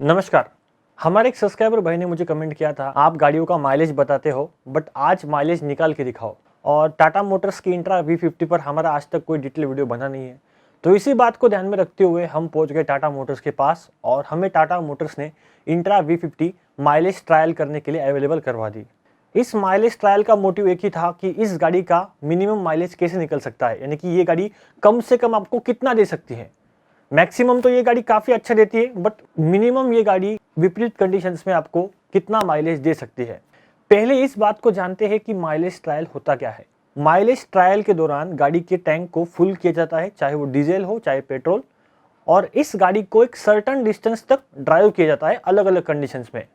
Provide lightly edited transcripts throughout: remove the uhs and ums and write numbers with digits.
नमस्कार। हमारे एक सब्सक्राइबर भाई ने मुझे कमेंट किया था, आप गाड़ियों का माइलेज बताते हो बट आज माइलेज निकाल के दिखाओ। और टाटा मोटर्स की इंट्रा V50 पर हमारा आज तक कोई डिटेल वीडियो बना नहीं है, तो इसी बात को ध्यान में रखते हुए हम पहुंच गए टाटा मोटर्स के पास और हमें टाटा मोटर्स ने इंट्रा V50 माइलेज ट्रायल करने के लिए अवेलेबल करवा दी। इस माइलेज ट्रायल का मोटिव एक ही था कि इस गाड़ी का मिनिमम माइलेज कैसे निकल सकता है, यानी कि ये गाड़ी कम से कम आपको कितना दे सकती है। मैक्सिमम तो ये गाड़ी काफ़ी अच्छा देती है, बट मिनिमम ये गाड़ी विपरीत कंडीशंस में आपको कितना माइलेज दे सकती है। पहले इस बात को जानते हैं कि माइलेज ट्रायल होता क्या है। माइलेज ट्रायल के दौरान गाड़ी के टैंक को फुल किया जाता है, चाहे वो डीजल हो चाहे पेट्रोल, और इस गाड़ी को एक सर्टन डिस्टेंस तक ड्राइव किया जाता है अलग अलग कंडीशंस में,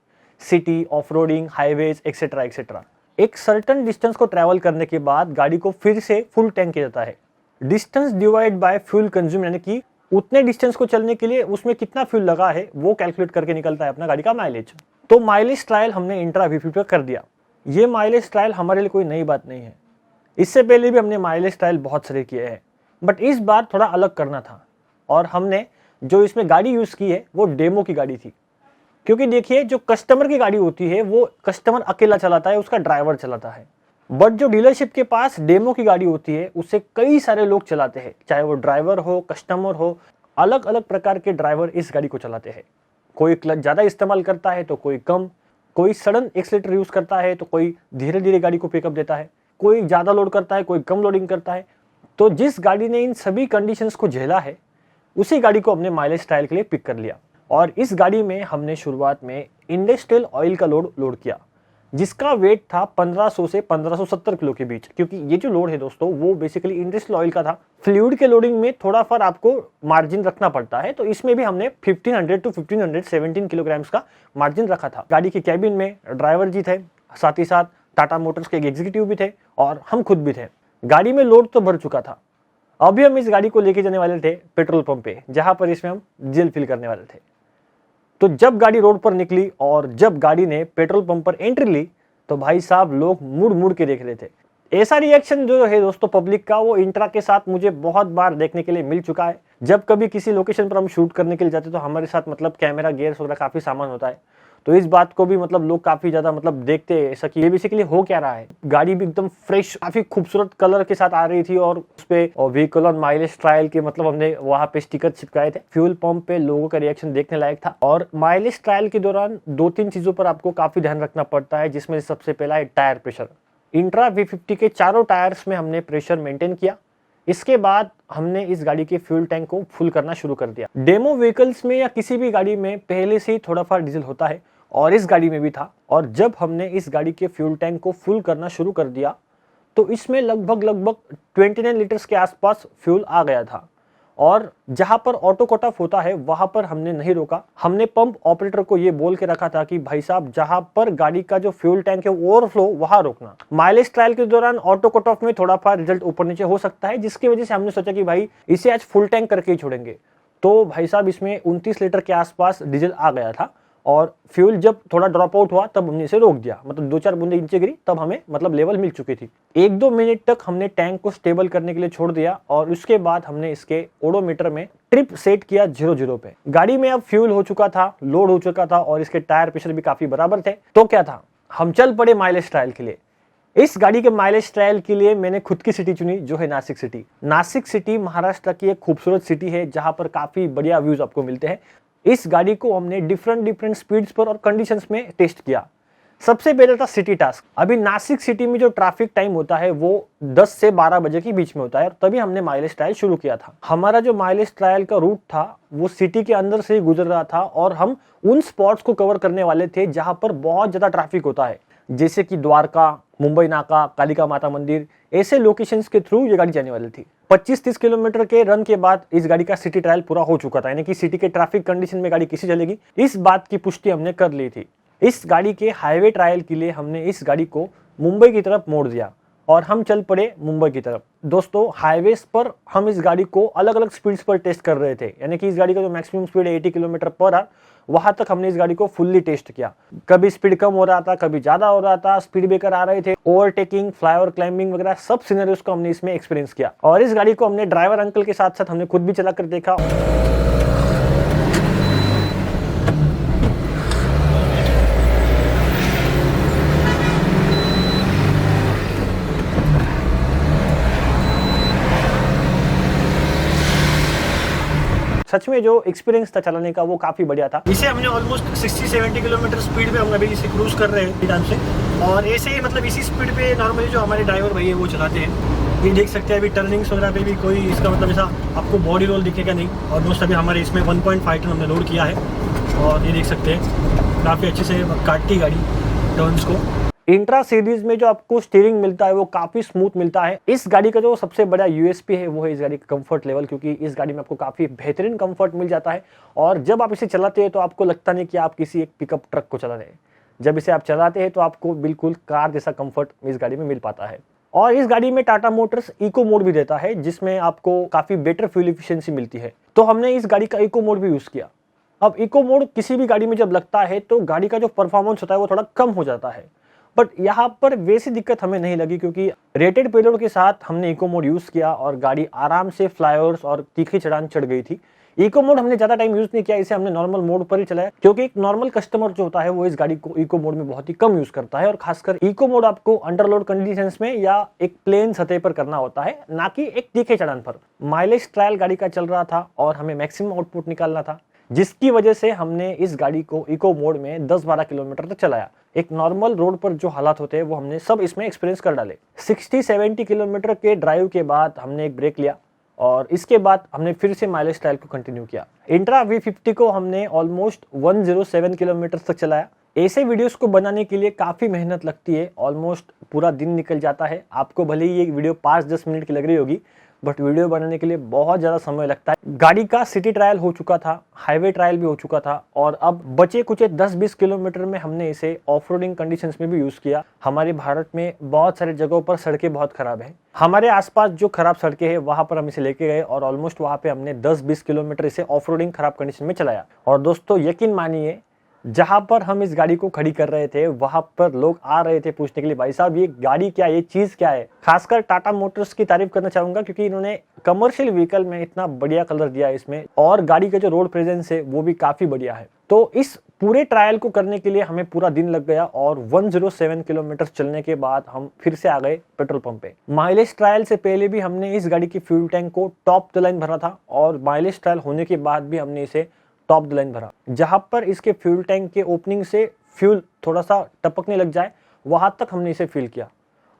city, off roading, highways etcetera etcetera. एक सर्टन डिस्टेंस को ट्रैवल करने के बाद गाड़ी को फिर से फुल टैंक किया जाता है। Distance divide by fuel consume, यानी कि उतने डिस्टेंस को चलने के लिए उसमें कितना फ्यूल लगा है वो कैलकुलेट करके निकलता है अपना गाड़ी का माइलेज। तो माइलेज ट्रायल हमने इंट्रा V50 पर कर दिया। ये माइलेज ट्रायल हमारे लिए कोई नई बात नहीं है, इससे पहले भी हमने माइलेज ट्रायल बहुत सारे किए हैं, बट इस बार थोड़ा अलग करना था। और हमने जो इसमें गाड़ी यूज़ की है वो डेमो की गाड़ी थी, क्योंकि देखिए जो कस्टमर की गाड़ी होती है वो कस्टमर अकेला चलाता है, उसका ड्राइवर चलाता है। बट जो डीलरशिप के पास डेमो की गाड़ी होती है उसे कई सारे लोग चलाते हैं, चाहे वो ड्राइवर हो, कस्टमर हो, अलग अलग प्रकार के ड्राइवर इस गाड़ी को चलाते हैं। कोई क्लच ज़्यादा इस्तेमाल करता है तो कोई कम, कोई सडन एक्सीलरेटर यूज़ करता है तो कोई धीरे धीरे गाड़ी को पिकअप देता है, कोई ज़्यादा लोड करता है, कोई कम लोडिंग करता है। तो जिस गाड़ी ने इन सभी कंडीशंस को झेला है उसी गाड़ी को हमने माइलेज ट्रायल के लिए पिक कर लिया। और इस गाड़ी में हमने शुरुआत में इंडस्ट्रियल ऑयल का लोड किया, जिसका वेट था 1500 से 1570 किलो के बीच, क्योंकि ये जो लोड है दोस्तों वो बेसिकली इंडस्ट्रियल ऑयल का था। फ्लूइड के लोडिंग में थोड़ा फर आपको मार्जिन रखना पड़ता है, तो इसमें भी हमने 1500 टू 1517 किलोग्राम्स का मार्जिन रखा था। गाड़ी के कैबिन में ड्राइवर जी थे, साथ ही साथ टाटा मोटर्स के एक एग्जीक्यूटिव भी थे और हम खुद भी थे। गाड़ी में लोड तो भर चुका था। अभी हम इस गाड़ी को लेके जाने वाले थे पेट्रोल पंप पे, जहां पर इसमें हम डीजल फिल करने वाले थे। तो जब गाड़ी रोड पर निकली और जब गाड़ी ने पेट्रोल पंप पर एंट्री ली तो भाई साहब लोग मुड़ मुड़ के देख रहे थे। ऐसा रिएक्शन जो है दोस्तों पब्लिक का, वो इंट्रा के साथ मुझे बहुत बार देखने के लिए मिल चुका है। जब कभी किसी लोकेशन पर हम शूट करने के लिए जाते तो हमारे साथ कैमरा, गियर्स वगैरह काफी सामान होता है, तो इस बात को भी लोग काफी ज्यादा देखते हैं ऐसा कि ये बेसिकली हो क्या रहा है। गाड़ी भी एकदम फ्रेश, काफी खूबसूरत कलर के साथ आ रही थी और उस पे व्हीकल ऑन माइलेज ट्रायल के हमने वहां पे स्टिकर चिपकाए थे। फ्यूल पंप पे लोगों का रिएक्शन देखने लायक था। और माइलेज ट्रायल के दौरान 2-3 चीजों पर आपको काफी ध्यान रखना पड़ता है, जिसमें सबसे पहला है टायर प्रेशर। इंट्रा V50 के चारों टायर्स में हमने प्रेशर मेंटेन किया। इसके बाद हमने इस गाड़ी के फ्यूल टैंक को फुल करना शुरू कर दिया। डेमो व्हीकल्स में या किसी भी गाड़ी में पहले से ही थोड़ा फा डीजल होता है और इस गाड़ी में भी था। और जब हमने इस गाड़ी के फ्यूल टैंक को फुल करना शुरू कर दिया तो इसमें लगभग 29 लीटर्स के आसपास फ्यूल आ गया था। और जहां पर ऑटो कट ऑफ होता है वहां पर हमने नहीं रोका। हमने पंप ऑपरेटर को ये बोल के रखा था कि भाई साहब जहां पर गाड़ी का जो फ्यूल टैंक है ओवरफ्लो वहां रोकना। माइलेज ट्रायल के दौरान ऑटो कट ऑफ में थोड़ा सा रिजल्ट ऊपर नीचे हो सकता है, जिसकी वजह से हमने सोचा कि भाई इसे आज फुल टैंक करके ही छोड़ेंगे। तो भाई साहब इसमें 29 लीटर के आसपास डीजल आ गया था और फ्यूल जब थोड़ा ड्रॉप आउट हुआ तब हमने इसे रोक दिया, 2-4 बूंदे नीचे गिरी तब हमें लेवल मिल चुकी थी। 1-2 मिनट तक हमने टैंक को स्टेबल करने के लिए छोड़ दिया और उसके बाद हमने इसके ओडोमीटर में ट्रिप सेट किया 0-0 पे। गाड़ी में अब फ्यूल हो चुका था, लोड हो चुका था और इसके टायर प्रेशर भी काफी बराबर थे। तो क्या था, हम चल पड़े माइलेज ट्रायल के लिए। इस गाड़ी के माइलेज ट्रायल के लिए मैंने खुद की सिटी चुनी, जो है नासिक सिटी। नासिक सिटी महाराष्ट्र की एक खूबसूरत सिटी है जहां पर काफी बढ़िया व्यूज आपको मिलते हैं। इस गाड़ी को हमने डिफरेंट स्पीड्स पर और कंडीशंस में टेस्ट किया। सबसे पहले था सिटी टास्क। अभी नासिक सिटी में जो ट्रैफिक टाइम होता है वो 10 से 12 बजे के बीच में होता है, तभी हमने माइलेज ट्रायल शुरू किया था। हमारा जो माइलेज ट्रायल का रूट था वो सिटी के अंदर से ही गुजर रहा था और हम उन स्पॉट्स को कवर करने वाले थे जहां पर बहुत ज्यादा ट्रैफिक होता है, जैसे कि द्वारका, मुंबई नाका, कालिका माता मंदिर। ऐसे लोकेशंस के थ्रू ये गाड़ी जाने वाली थी। 25-30 किलोमीटर के रन के बाद इस गाड़ी का सिटी ट्रायल पूरा हो चुका था, यानी कि सिटी के ट्रैफिक कंडीशन में गाड़ी कैसे चलेगी इस बात की पुष्टि हमने कर ली थी। इस गाड़ी के हाईवे ट्रायल के लिए हमने इस गाड़ी को मुंबई की तरफ मोड़ दिया और हम चल पड़े मुंबई की तरफ। दोस्तों हाईवेज पर हम इस गाड़ी को अलग अलग स्पीड्स पर टेस्ट कर रहे थे, यानी कि इस गाड़ी का जो मैक्सिमम स्पीड है 80 किलोमीटर पर आवर, वहां तक हमने इस गाड़ी को फुल्ली टेस्ट किया। कभी स्पीड कम हो रहा था, कभी ज्यादा हो रहा था, स्पीड ब्रेकर आ रहे थे, ओवरटेकिंग, फ्लाईओवर क्लाइंबिंग वगैरह सब सिनेरियोस को हमने इसमें एक्सपीरियंस किया। और इस गाड़ी को हमने ड्राइवर अंकल के साथ साथ हमने खुद भी चला कर देखा। सच में जो एक्सपीरियंस था चलाने का वो काफ़ी बढ़िया था। इसे हमने ऑलमोस्ट 60-70 किलोमीटर स्पीड पे हम अभी इसे क्रूज कर रहे हैं टाइम से, और ऐसे ही मतलब इसी स्पीड पे नॉर्मली जो हमारे ड्राइवर भाई है वो चलाते हैं। ये देख सकते हैं अभी टर्निंग्स वगैरह पे भी कोई इसका मतलब ऐसा आपको बॉडी रोल दिखेगा नहीं। ऑलमोस्ट अभी हमारे इसमें 1.5 टन हमने लोड किया है, और ये देख सकते हैं काफ़ी अच्छे से काटती गाड़ी टर्न्स को। इंट्रा सीरीज में जो आपको स्टीयरिंग मिलता है वो काफ़ी स्मूथ मिलता है। इस गाड़ी का जो सबसे बड़ा यूएसपी है वो है इस गाड़ी का कंफर्ट लेवल, क्योंकि इस गाड़ी में आपको काफ़ी बेहतरीन कंफर्ट मिल जाता है, और जब आप इसे चलाते हैं तो आपको लगता नहीं कि आप किसी एक पिकअप ट्रक को चला रहे हैं। जब इसे आप चलाते हैं तो आपको बिल्कुल कार जैसा कंफर्ट इस गाड़ी में मिल पाता है। और इस गाड़ी में टाटा मोटर्स इको मोड भी देता है, जिसमें आपको काफ़ी बेटर फ्यूल एफिशिएंसी मिलती है। तो हमने इस गाड़ी का इको मोड भी यूज़ किया। अब इको मोड किसी भी गाड़ी में जब लगता है तो गाड़ी का जो परफॉर्मेंस होता है वो थोड़ा कम हो जाता है, बट यहाँ पर वैसी दिक्कत हमें नहीं लगी, क्योंकि रेटेड पेलोड के साथ हमने इको मोड यूज़ किया और गाड़ी आराम से फ्लाईओवर्स और तीखी चढ़ान चढ़ गई थी। इको मोड हमने ज़्यादा टाइम यूज़ नहीं किया, इसे हमने नॉर्मल मोड पर ही चलाया, क्योंकि एक नॉर्मल कस्टमर जो होता है वो इस गाड़ी को इको मोड में बहुत ही कम यूज़ करता है, और खासकर इको मोड आपको अंडरलोड कंडीशंस में या एक प्लेन सतह पर करना होता है, ना कि एक तीखे चढ़ान पर। माइलेज ट्रायल गाड़ी का चल रहा था और हमें मैक्सिमम आउटपुट निकालना था, जिसकी वजह से हमने इस गाड़ी को इको मोड में 10-12 किलोमीटर तक चलाया। एक नॉर्मल रोड पर जो हालात होते हैं वो हमने सब इसमें एक्सपीरियंस कर डाले। 60-70 किलोमीटर के ड्राइव के बाद हमने एक ब्रेक लिया, और इसके बाद हमने फिर से माइलेज ट्रायल को कंटिन्यू किया। इंट्रा V50 को हमने ऑलमोस्ट 107 किलोमीटर तक चलाया। ऐसे वीडियोस को बनाने के लिए काफ़ी मेहनत लगती है, ऑलमोस्ट पूरा दिन निकल जाता है। आपको भले ही ये वीडियो 5-10 मिनट की लग रही होगी, बट वीडियो बनाने के लिए बहुत ज़्यादा समय लगता है। गाड़ी का सिटी ट्रायल हो चुका था, हाईवे ट्रायल भी हो चुका था, और अब बचे कुछ 10-20 किलोमीटर में हमने इसे ऑफ रोडिंग कंडीशंस में भी यूज़ किया। हमारे भारत में बहुत सारे जगहों पर सड़कें बहुत ख़राब हैं। हमारे आसपास जो खराब सड़कें हैं वहाँ पर हम इसे लेके गए, और ऑलमोस्ट वहाँ पे हमने 10-20 किलोमीटर इसे ऑफ रोडिंग खराब कंडीशन में चलाया। और दोस्तों यकीन मानिए, जहां पर हम इस गाड़ी को खड़ी कर रहे थे वहां पर लोग आ रहे थे पूछने के लिए, भाई साहब ये गाड़ी क्या है, ये चीज क्या है। खासकर टाटा मोटर्स की तारीफ करना चाहूंगा, क्योंकि इन्होंने कमर्शियल व्हीकल में इतना बढ़िया कलर दिया है इसमें, और गाड़ी का जो रोड प्रेजेंस है वो भी काफी बढ़िया है। तो इस पूरे ट्रायल को करने के लिए हमें पूरा दिन लग गया, और 107 किलोमीटर चलने के बाद हम फिर से आ गए पेट्रोल पंप पे। माइलेज ट्रायल से पहले भी हमने इस गाड़ी की फ्यूल टैंक को टॉप द लाइन भरा था, और माइलेज ट्रायल होने के बाद भी हमने इसे टॉप द लाइन भरा। जहां पर इसके फ्यूल टैंक के ओपनिंग से फ्यूल थोड़ा सा टपकने लग जाए वहां तक हमने इसे फिल किया,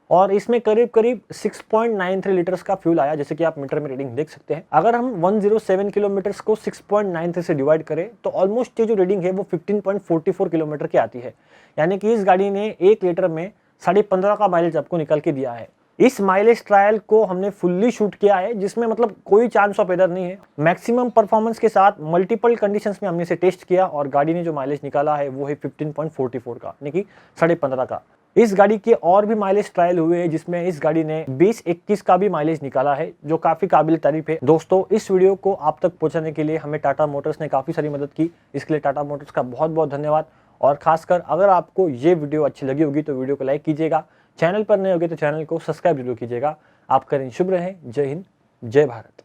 और इसमें करीब करीब 6.93 लीटर्स का फ्यूल आया, जैसे कि आप मीटर में रीडिंग देख सकते हैं। अगर हम 107 किलोमीटर को 6.93 से डिवाइड करें तो ऑलमोस्ट ये जो रीडिंग है वो 15.44 किलोमीटर की आती है। यानी कि इस गाड़ी ने 1 लीटर में 15.5 का माइलेज आपको निकाल के दिया है। इस माइलेज ट्रायल को हमने फुल्ली शूट किया है, जिसमें मतलब कोई चांस ऑफ एरर नहीं है। मैक्सिमम परफॉर्मेंस के साथ मल्टीपल कंडीशंस में हमने इसे टेस्ट किया, और गाड़ी ने जो माइलेज निकाला है वो है 15.44 का, यानी कि 15.5 का। इस गाड़ी के और भी माइलेज ट्रायल हुए हैं, जिसमें इस गाड़ी ने 20-21 का भी माइलेज निकाला है, जो काफी काबिल तारीफ है। दोस्तों इस वीडियो को आप तक पहुंचाने के लिए हमें टाटा मोटर्स ने काफी सारी मदद की, इसके लिए टाटा मोटर्स का बहुत बहुत धन्यवाद। और खासकर अगर आपको ये वीडियो अच्छी लगी होगी तो वीडियो को लाइक कीजिएगा, चैनल पर नए होगे तो चैनल को सब्सक्राइब जरूर कीजिएगा। आपका दिन शुभ रहे। जय हिंद, जय भारत।